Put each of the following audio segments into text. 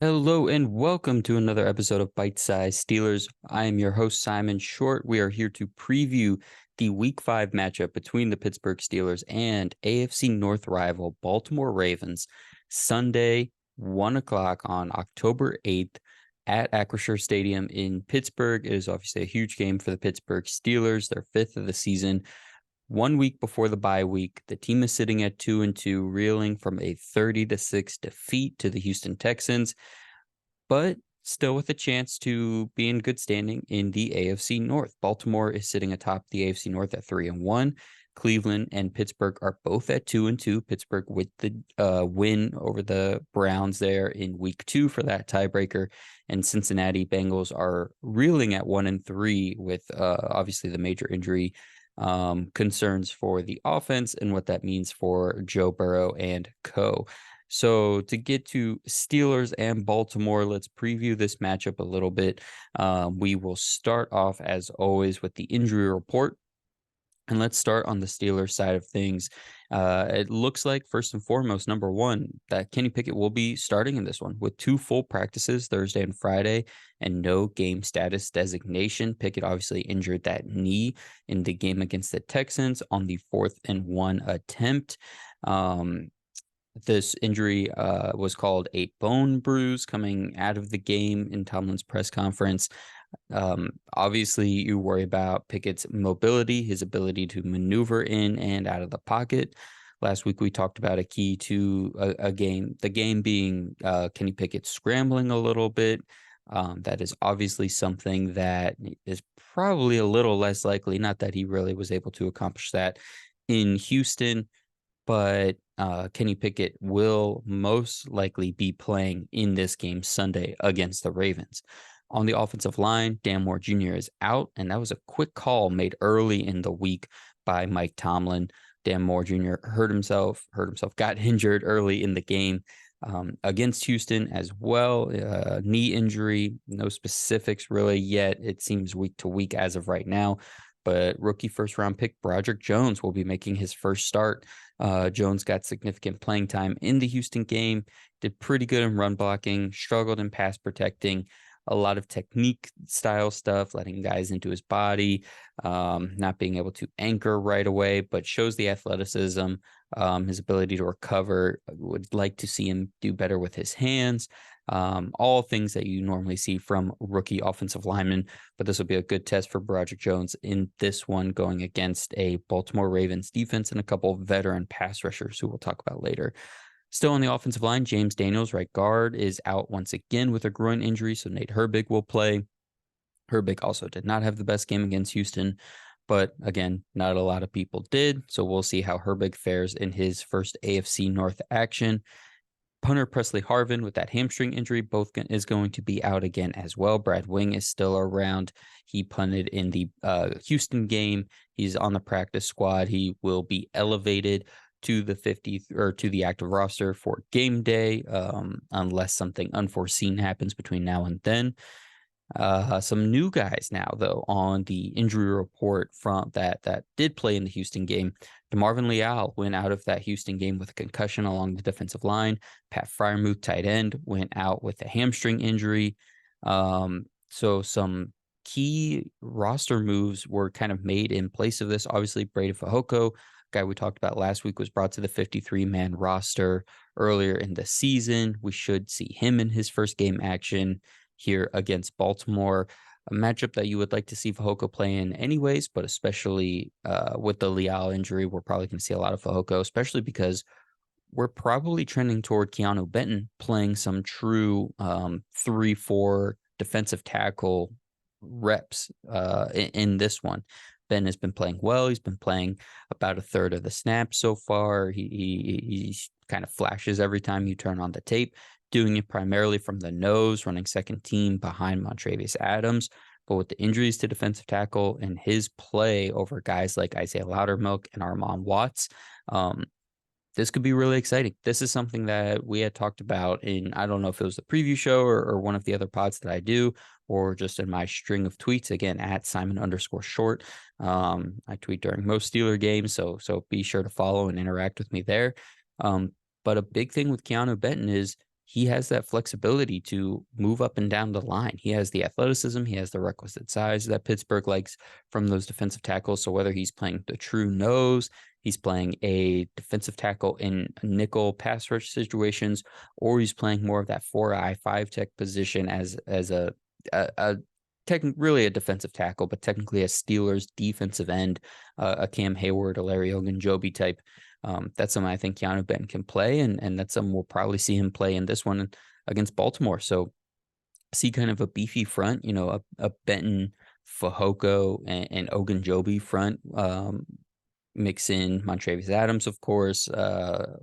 Hello and welcome to another episode of Bite Size Steelers. I am your host, Simon Short. We are here to preview the Week 5 matchup between the Pittsburgh Steelers and AFC North rival Baltimore Ravens, Sunday, 1 o'clock on October 8th at Acrisure Stadium in Pittsburgh. It is obviously a huge game for the Pittsburgh Steelers, their fifth of the season. 1 week before the bye week, the team is sitting at 2-2, reeling from a 30-6 defeat to the Houston Texans, but still with a chance to be in good standing in the AFC North. Baltimore is sitting atop the AFC North at 3-1. Cleveland and Pittsburgh are both at 2-2. Pittsburgh with the win over the Browns there in week 2 for that tiebreaker, and Cincinnati Bengals are reeling at 1-3 with obviously the major injury concerns for the offense and what that means for Joe Burrow and co. So to get to Steelers and Baltimore, let's preview this matchup a little bit. We will start off, as always, with the injury report. And let's start on the Steelers side of things. It looks like, first and foremost, number one, that Kenny Pickett will be starting in this one with 2 full practices Thursday and Friday and no game status designation. Pickett obviously injured that knee in the game against the Texans on the 4th-and-1 attempt. This injury was called a bone bruise coming out of the game in Tomlin's press conference. Obviously, you worry about Pickett's mobility, his ability to maneuver in and out of the pocket. Last week, we talked about a key to a game, the game being Kenny Pickett scrambling a little bit. That is obviously something that is probably a little less likely, not that he really was able to accomplish that in Houston, but Kenny Pickett will most likely be playing in this game Sunday against the Ravens. On the offensive line, Dan Moore Jr. is out, and that was a quick call made early in the week by Mike Tomlin. Dan Moore Jr. got injured early in the game against Houston as well. Knee injury, no specifics really yet. It seems week to week as of right now. But rookie first-round pick Broderick Jones will be making his first start. Jones got significant playing time in the Houston game, did pretty good in run blocking, struggled in pass protecting, a lot of technique style stuff, letting guys into his body, not being able to anchor right away, but shows the athleticism, his ability to recover. Would like to see him do better with his hands. All things that you normally see from rookie offensive linemen, but this will be a good test for Broderick Jones in this one, going against a Baltimore Ravens defense and a couple of veteran pass rushers who we'll talk about later. Still on the offensive line, James Daniels, right guard, is out once again with a groin injury, so Nate Herbig will play. Herbig also did not have the best game against Houston, but again, not a lot of people did, so we'll see how Herbig fares in his first AFC North action. Punter Presley Harvin with that hamstring injury is going to be out again as well. Brad Wing is still around. He punted in the Houston game. He's on the practice squad. He will be elevated to the 50 or to the active roster for game day, unless something unforeseen happens between now and then. Some new guys now, though, on the injury report from that did play in the Houston game. DeMarvin Leal went out of that Houston game with a concussion along the defensive line. Pat Freiermuth, tight end, went out with a hamstring injury. So some key roster moves were kind of made in place of this. Obviously, Brady Fehoko, guy we talked about last week, was brought to the 53-man roster earlier in the season. We should see him in his first game action here against Baltimore, a matchup that you would like to see Fehoko play in anyways, but especially with the Leal injury, we're probably going to see a lot of Fehoko, especially because we're probably trending toward Keanu Benton playing some true 3-4 defensive tackle reps in this one. Ben has been playing well. He's been playing about a third of the snaps so far. He kind of flashes every time you turn on the tape, doing it primarily from the nose, running second team behind Montravius Adams. But with the injuries to defensive tackle and his play over guys like Isaiah Loudermilk and Armand Watts, this could be really exciting. This is something that we had talked about in, I don't know if it was the preview show or one of the other pods that I do, or just in my string of tweets, again, at Simon_Short. I tweet during most Steeler games, so be sure to follow and interact with me there. But a big thing with Keanu Benton is he has that flexibility to move up and down the line. He has the athleticism, he has the requisite size that Pittsburgh likes from those defensive tackles. So whether he's playing the true nose, he's playing a defensive tackle in nickel pass rush situations, or he's playing more of that 4-eye 5-tech position as a really a defensive tackle, but technically a Steelers defensive end, a Cam Hayward, a Larry Ogunjobi type. That's something I think Keanu Benton can play, and that's something we'll probably see him play in this one against Baltimore. So see kind of a beefy front, a Benton, Fehoko, and Ogunjobi front. Mix in Montravius Adams, of course.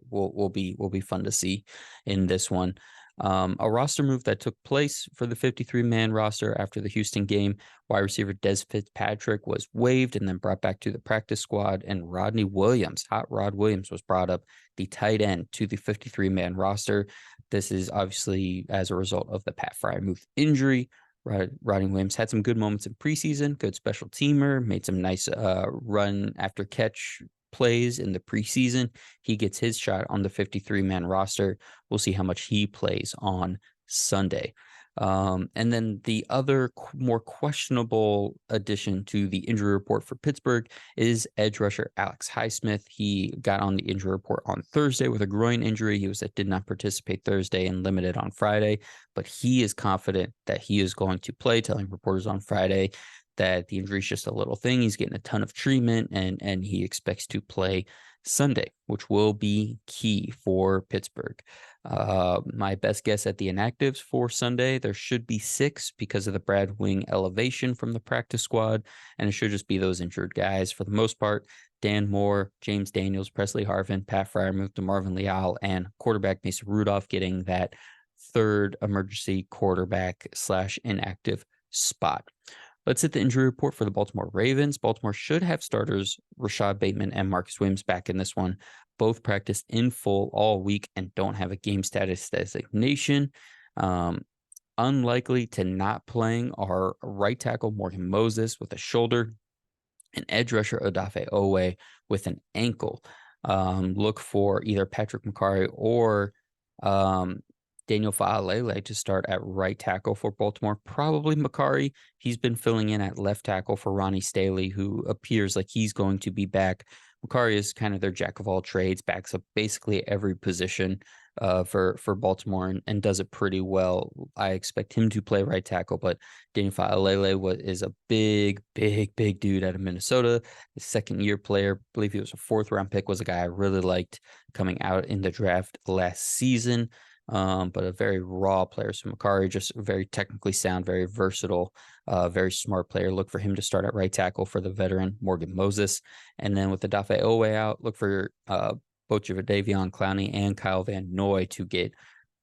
Will be fun to see in this one. A roster move that took place for the 53-man roster after the Houston game. Wide receiver Des Fitzpatrick was waived and then brought back to the practice squad, and Rodney Williams, Hot Rod Williams, was brought up, the tight end, to the 53-man roster. This is obviously as a result of the Pat Freiermuth injury. Rodney Williams had some good moments in preseason, good special teamer, made some nice run after catch plays in the preseason. He gets his shot on the 53-man roster. We'll see how much he plays on Sunday. And then the other more questionable addition to the injury report for Pittsburgh is edge rusher Alex Highsmith. He got on the injury report on Thursday with a groin injury. He did not participate Thursday and limited on Friday, but he is confident that he is going to play, telling reporters on Friday that the injury is just a little thing. He's getting a ton of treatment, and he expects to play Sunday, which will be key for Pittsburgh. My best guess at the inactives for Sunday, there should be 6 because of the Brad Wing elevation from the practice squad, and it should just be those injured guys for the most part. Dan Moore, James Daniels, Presley Harvin, Pat Freiermuth, DeMarvin Leal, and quarterback Mason Rudolph getting that third emergency quarterback / inactive spot. Let's hit the injury report for the Baltimore Ravens. Baltimore should have starters Rashad Bateman and Marcus Williams back in this one. Both practiced in full all week and don't have a game status designation. Unlikely to not playing are right tackle Morgan Moses with a shoulder and edge rusher Odafe Owe with an ankle. Look for either Patrick Mekari or Daniel Fa'alele to start at right tackle for Baltimore. Probably Mekari. He's been filling in at left tackle for Ronnie Staley, who appears like he's going to be back. Mekari is kind of their jack of all trades, backs up basically every position for Baltimore and does it pretty well. I expect him to play right tackle, but Daniel Fa'alele is a big dude out of Minnesota. His second-year player, I believe he was a 4th-round pick, was a guy I really liked coming out in the draft last season. But a very raw player. So Mekari, just very technically sound, very versatile, very smart player. Look for him to start at right tackle for the veteran Morgan Moses. And then with the Odafe Owe out, look for both Jadeveon Clowney and Kyle Van Noy to get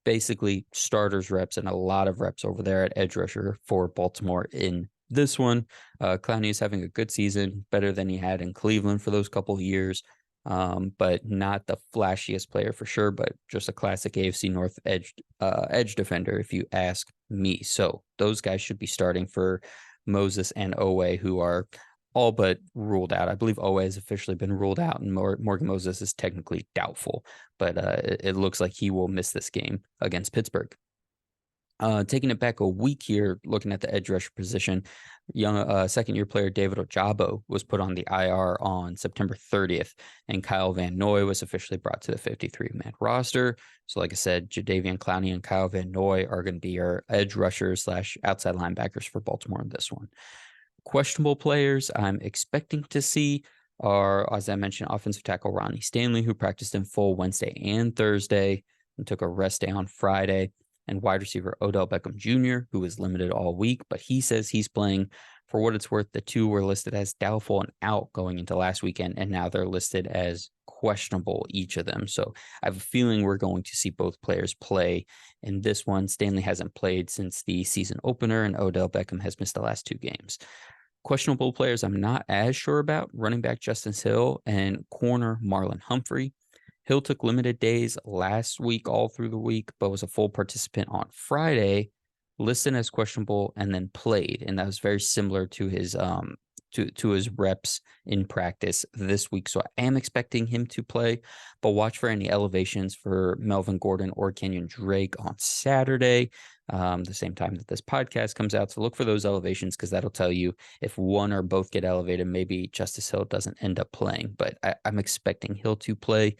basically starters reps and a lot of reps over there at edge rusher for Baltimore in this one. Clowney is having a good season, better than he had in Cleveland for those couple of years. But not the flashiest player for sure, but just a classic AFC North edge defender, if you ask me. So those guys should be starting for Moses and Owe, who are all but ruled out. I believe Owe has officially been ruled out, and Morgan Moses is technically doubtful, but it looks like he will miss this game against Pittsburgh. Taking it back a week here, looking at the edge rusher position, young second-year player David Ojabo was put on the IR on September 30th, and Kyle Van Noy was officially brought to the 53-man roster. So like I said, Jadeveon Clowney and Kyle Van Noy are going to be our edge rushers / outside linebackers for Baltimore in this one. Questionable players I'm expecting to see are, as I mentioned, offensive tackle Ronnie Stanley, who practiced in full Wednesday and Thursday and took a rest day on Friday, and wide receiver Odell Beckham Jr., who was limited all week, but he says he's playing. For what it's worth, the two were listed as doubtful and out going into last weekend, and now they're listed as questionable, each of them. So I have a feeling we're going to see both players play in this one. Stanley hasn't played since the season opener, and Odell Beckham has missed the last 2 games. Questionable players I'm not as sure about: running back Justice Hill and corner Marlon Humphrey. Hill took limited days last week, all through the week, but was a full participant on Friday, listed as questionable, and then played. And that was very similar to his to his reps in practice this week. So I am expecting him to play, but watch for any elevations for Melvin Gordon or Kenyon Drake on Saturday, the same time that this podcast comes out. So look for those elevations, because that'll tell you if one or both get elevated. Maybe Justice Hill doesn't end up playing, but I'm expecting Hill to play.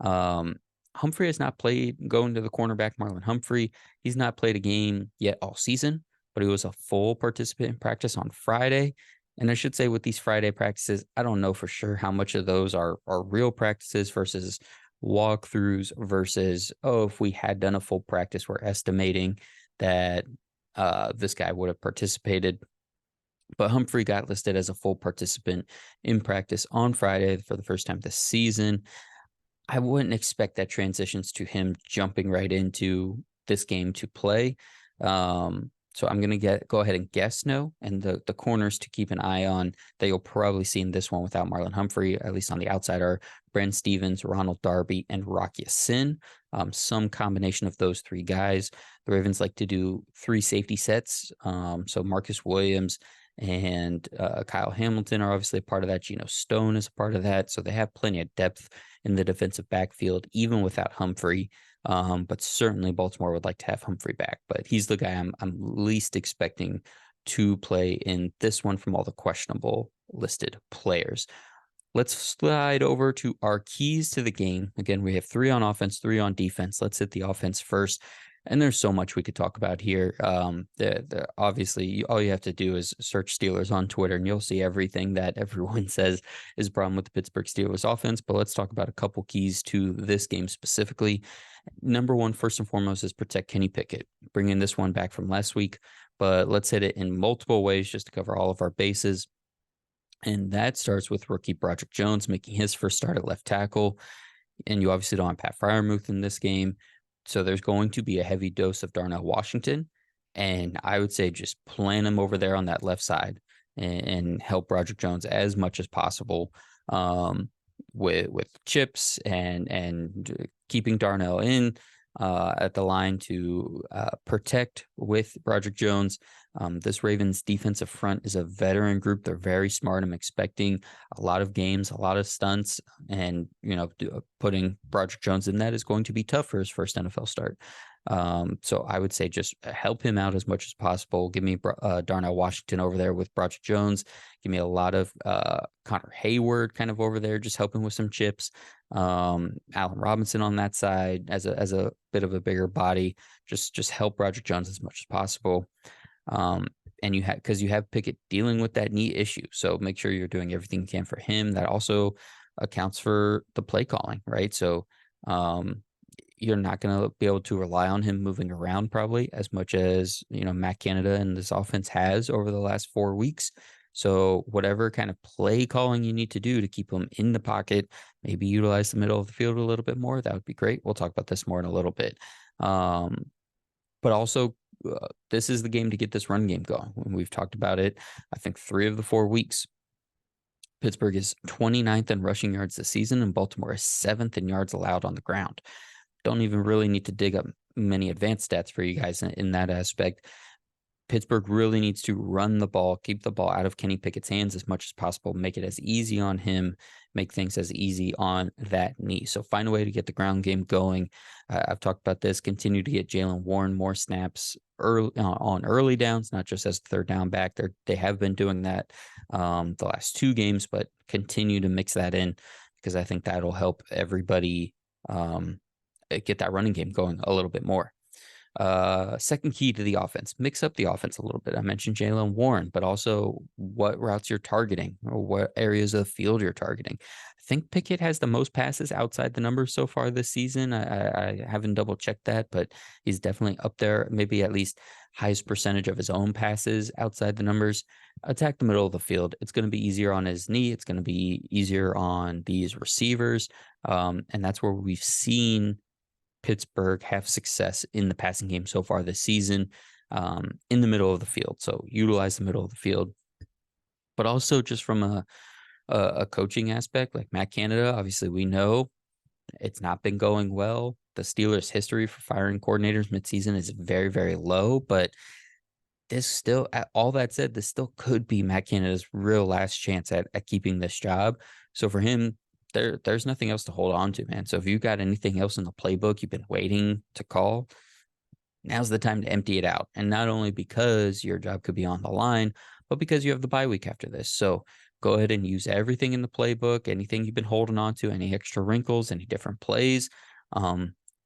Humphrey has not played going to the cornerback. Marlon Humphrey, he's not played a game yet all season, but he was a full participant in practice on Friday. And I should say, with these Friday practices, I don't know for sure how much of those are real practices versus walkthroughs versus, if we had done a full practice, we're estimating that this guy would have participated. But Humphrey got listed as a full participant in practice on Friday for the first time this season. I wouldn't expect that transitions to him jumping right into this game to play. So I'm going to go ahead and guess no. And the corners to keep an eye on that you'll probably see in this one without Marlon Humphrey, at least on the outside, are Brent Stevens, Ronald Darby, and Rocky Sin. Some combination of those three guys. The Ravens like to do 3 safety sets. So Marcus Williams and Kyle Hamilton are obviously a part of that. Geno Stone is a part of that. So they have plenty of depth in the defensive backfield, even without Humphrey. But certainly Baltimore would like to have Humphrey back. But he's the guy I'm least expecting to play in this one from all the questionable listed players. Let's slide over to our keys to the game. Again, we have 3 on offense, 3 on defense. Let's hit the offense first. And there's so much we could talk about here. Obviously, all you have to do is search Steelers on Twitter, and you'll see everything that everyone says is a problem with the Pittsburgh Steelers offense. But let's talk about a couple keys to this game specifically. Number one, first and foremost, is protect Kenny Pickett. Bringing this one back from last week, but let's hit it in multiple ways just to cover all of our bases. And that starts with rookie Broderick Jones making his first start at left tackle. And you obviously don't have Pat Freiermuth in this game. So there's going to be a heavy dose of Darnell Washington. And I would say just plan him over there on that left side and help Broderick Jones as much as possible with chips and keeping Darnell in at the line to protect with Broderick Jones. This Ravens defensive front is a veteran group. They're very smart. I'm expecting a lot of games, a lot of stunts, and putting Broderick Jones in that is going to be tough for his first NFL start. So I would say just help him out as much as possible. Give me Darnell Washington over there with Broderick Jones. Give me a lot of Connor Hayward kind of over there, just helping with some chips. Allen Robinson on that side as a bit of a bigger body. Just help Broderick Jones as much as possible. And you have Pickett dealing with that knee issue. So make sure you're doing everything you can for him. That also accounts for the play calling, right? So you're not going to be able to rely on him moving around probably as much as, Matt Canada and this offense has over the last 4 weeks. So whatever kind of play calling you need to do to keep him in the pocket, maybe utilize the middle of the field a little bit more. That would be great. We'll talk about this more in a little bit. But also, this is the game to get this run game going. When we've talked about it, I think 3 of the 4 weeks. Pittsburgh is 29th in rushing yards this season, and Baltimore is 7th in yards allowed on the ground. Don't even really need to dig up many advanced stats for you guys in that aspect. Pittsburgh really needs to run the ball, keep the ball out of Kenny Pickett's hands as much as possible, make it as easy on him, make things as easy on that knee. So find a way to get the ground game going. I've talked about this. Continue to get Jaylen Warren more snaps on early downs, not just as third down back. They have been doing that the last 2 games, but continue to mix that in because I think that'll help everybody get that running game going a little bit more. Second key to the offense, mix up the offense a little bit. I mentioned Jaylen Warren, but also what routes you're targeting or what areas of the field you're targeting. I think Pickett has the most passes outside the numbers so far this season. I haven't double checked that, but he's definitely up there, maybe at least highest percentage of his own passes outside the numbers. Attack the middle of the field. It's going to be easier on his knee. It's going to be easier on these receivers. And that's where we've seen Pittsburgh have success in the passing game so far this season, in the middle of the field. So utilize the middle of the field, but also just from a coaching aspect, like Matt Canada, obviously we know it's not been going well. The Steelers' history for firing coordinators midseason is very, very low, but this still, all that said, this still could be Matt Canada's real last chance at keeping this job. So for him, there's nothing else to hold on to, man. So if you got anything else in the playbook you've been waiting to call, now's the time to empty it out. And not only because your job could be on the line, but because you have the bye week after this. So go ahead and use everything in the playbook, anything you've been holding on to, any extra wrinkles, any different plays.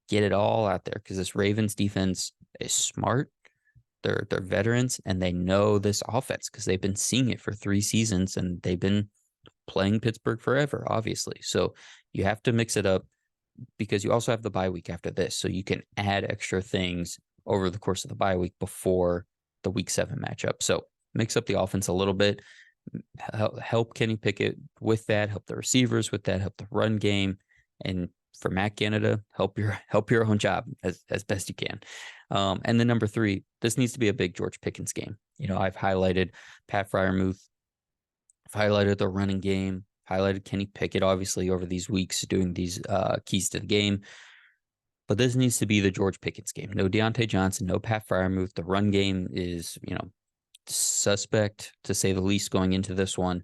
Get it all out there because this Ravens defense is smart. They're veterans and they know this offense because they've been seeing it for 3 seasons and they've been playing Pittsburgh forever, obviously. So you have to mix it up because you also have the bye week after this. So you can add extra things over the course of the bye week before the week 7 matchup. So mix up the offense a little bit, help Kenny Pickett with that, help the receivers with that, help the run game. And for Matt Canada, help your own job as best you can. And then number 3, this needs to be a big George Pickens game. I've highlighted Pat Freiermuth, I've highlighted the running game, highlighted Kenny Pickett, obviously, over these weeks doing these keys to the game. But this needs to be the George Pickens game. No Deontay Johnson, no Pat Freiermuth. The run game is, suspect, to say the least, going into this one.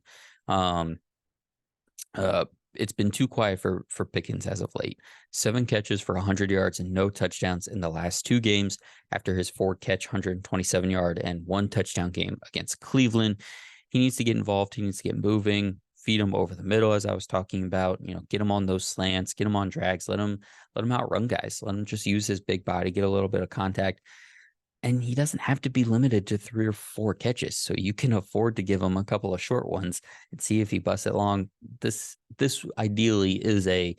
It's been too quiet for Pickens as of late. 7 catches for 100 yards and no touchdowns in the last 2 games after his 4-catch, 127-yard and 1 touchdown game against Cleveland. He needs to get involved. He needs to get moving, feed him over the middle, as I was talking about, get him on those slants, get him on drags, let him outrun guys, let him just use his big body, get a little bit of contact. And he doesn't have to be limited to 3 or 4 catches. So you can afford to give him a couple of short ones and see if he busts it long. This ideally is a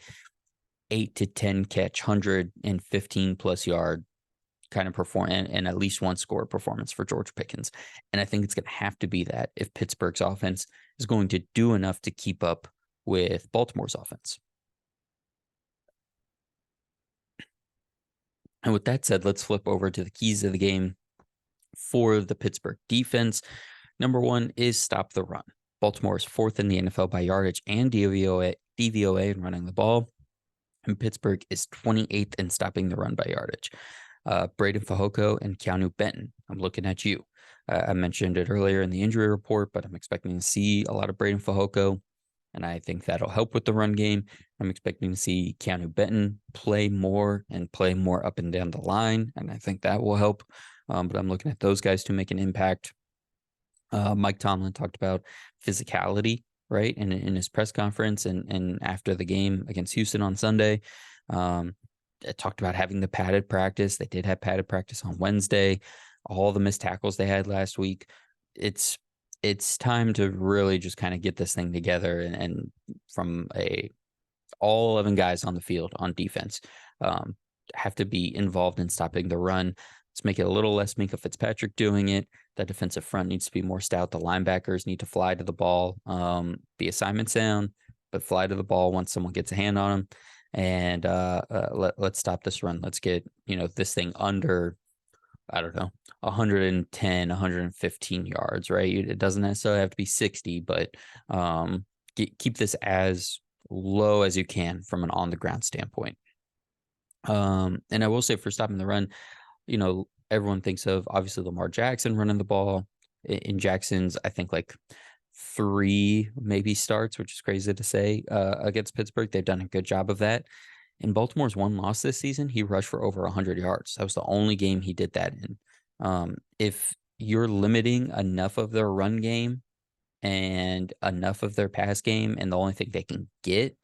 8 to 10 catch, 115 plus yard kind of performance and at least 1 score performance for George Pickens. And I think it's going to have to be that if Pittsburgh's offense is going to do enough to keep up with Baltimore's offense. And with that said, let's flip over to the keys of the game for the Pittsburgh defense. Number 1 is stop the run. Baltimore is 4th in the NFL by yardage and DVOA in running the ball. And Pittsburgh is 28th in stopping the run by yardage. Braden Fehoko and Keanu Benton, I'm looking at you. I mentioned it earlier in the injury report, but I'm expecting to see a lot of Braden Fehoko, and I think that'll help with the run game. I'm expecting to see Keanu Benton play more up and down the line, and I think that will help. But I'm looking at those guys to make an impact. Mike Tomlin talked about physicality, right, in his press conference and after the game against Houston on Sunday. It talked about having the padded practice. They did have padded practice on Wednesday. All the missed tackles they had last week. It's time to really just kind of get this thing together and from all 11 guys on the field on defense have to be involved in stopping the run. Let's make it a little less Minkah Fitzpatrick doing it. That defensive front needs to be more stout. The linebackers need to fly to the ball, be assignment sound, but fly to the ball once someone gets a hand on them. And let's stop this run. Let's get this thing under, I don't know, 110, 115 yards, right? It doesn't necessarily have to be 60, but keep this as low as you can from an on-the-ground standpoint. And I will say for stopping the run, everyone thinks of, obviously, Lamar Jackson running the ball. In Jackson's, I think, 3 maybe starts, which is crazy to say, against Pittsburgh. They've done a good job of that. In Baltimore's 1 loss this season, he rushed for over 100 yards. That was the only game he did that in. If you're limiting enough of their run game and enough of their pass game, and the only thing they can get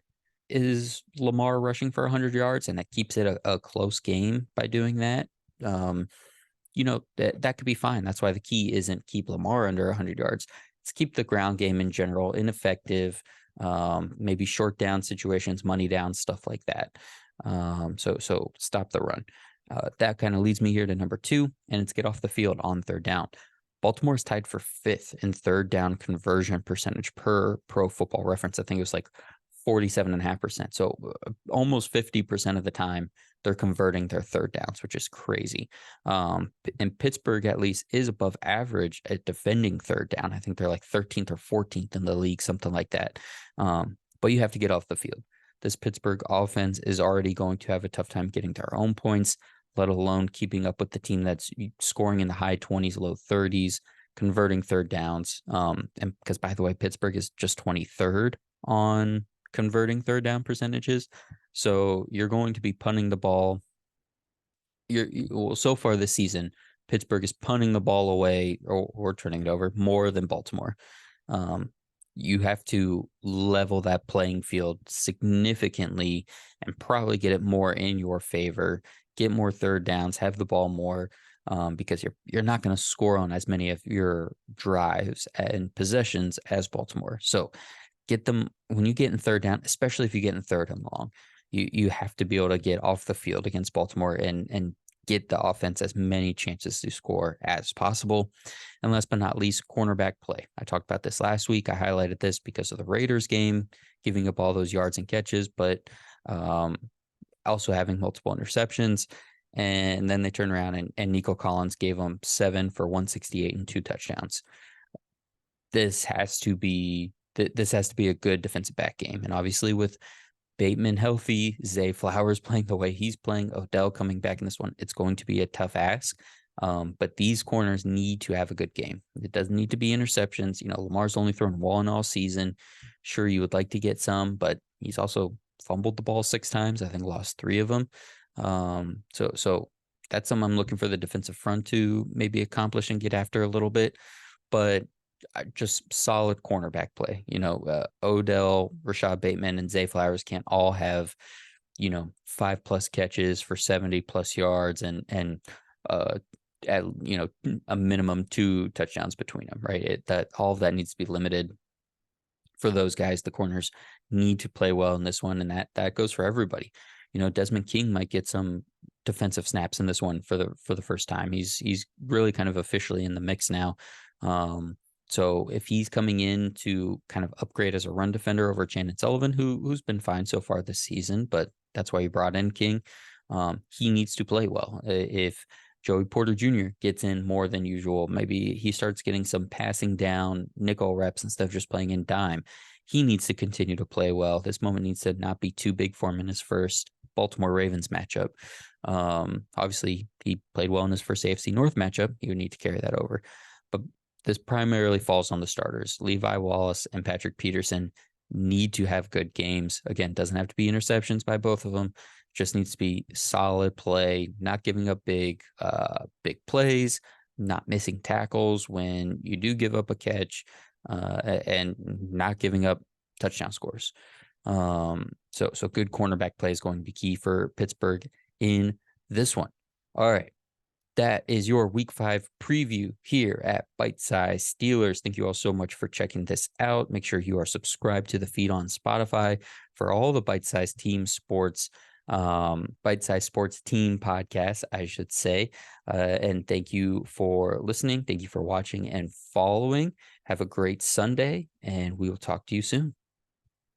is Lamar rushing for 100 yards, and that keeps it a close game by doing that, that could be fine. That's why the key isn't keep Lamar under 100 yards. It's keep the ground game in general ineffective, maybe short down situations, money down, stuff like that. So stop the run. That kind of leads me here to number 2, and it's get off the field on 3rd down. Baltimore is tied for 5th in 3rd down conversion percentage per Pro Football Reference. I think it was 47.5%. So almost 50% of the time they're converting their 3rd downs, which is crazy. And Pittsburgh at least is above average at defending 3rd down. I think they're 13th or 14th in the league, something like that. But you have to get off the field. This Pittsburgh offense is already going to have a tough time getting their own points. let alone keeping up with the team that's scoring in the high 20s, low 30s, converting third downs. And because, by the way, Pittsburgh is just 23rd on converting third down percentages. So you're going to be punting the ball. Well, so far this season, Pittsburgh is punting the ball away or turning it over more than Baltimore. You have to level that playing field significantly and probably get it more in your favor, get more third downs, have the ball more, because you're not going to score on as many of your drives and possessions as Baltimore. So get them when you get in third down, especially if you get in third and long. You have to be able to get off the field against Baltimore and get the offense as many chances to score as possible. And last but not least, cornerback play. I talked about this last week. I highlighted this because of the Raiders game, giving up all those yards and catches, but also having multiple interceptions. And then they turned around and Nico Collins gave them 7 for 168 and 2 touchdowns. This has to be a good defensive back game. And obviously with Bateman healthy, Zay Flowers playing the way he's playing, Odell coming back in this one, it's going to be a tough ask. But these corners need to have a good game. It doesn't need to be interceptions. Lamar's only thrown one all season. Sure, you would like to get some, but he's also fumbled the ball 6 times. I think lost 3 of them. So that's something I'm looking for the defensive front to maybe accomplish and get after a little bit. But just solid cornerback play. Odell, Rashad Bateman, and Zay Flowers can't all have, 5+ catches for 70+ yards and at a minimum 2 touchdowns between them, right? That all of that needs to be limited for those guys. The corners need to play well in this one, and that goes for everybody. Desmond King might get some defensive snaps in this one for the first time. He's really kind of officially in the mix now. So if he's coming in to kind of upgrade as a run defender over Chandon Sullivan, who's been fine so far this season, but that's why you brought in King. He needs to play well. If Joey Porter Jr. gets in more than usual, maybe he starts getting some passing down nickel reps instead of just playing in dime. He needs to continue to play well. This moment needs to not be too big for him in his first Baltimore Ravens matchup. Obviously, he played well in his first AFC North matchup. He would need to carry that over. But this primarily falls on the starters. Levi Wallace and Patrick Peterson need to have good games. Again, doesn't have to be interceptions by both of them. Just needs to be solid play, not giving up big plays, not missing tackles when you do give up a catch, and not giving up touchdown scores. So good cornerback play is going to be key for Pittsburgh in this one. All right. That is your Week 5 preview here at Bite Size Steelers. Thank you all so much for checking this out. Make sure you are subscribed to the feed on Spotify for all the Bite Size Team Sports, Bite Size Sports Team podcasts, I should say. And thank you for listening. Thank you for watching and following. Have a great Sunday, and we will talk to you soon.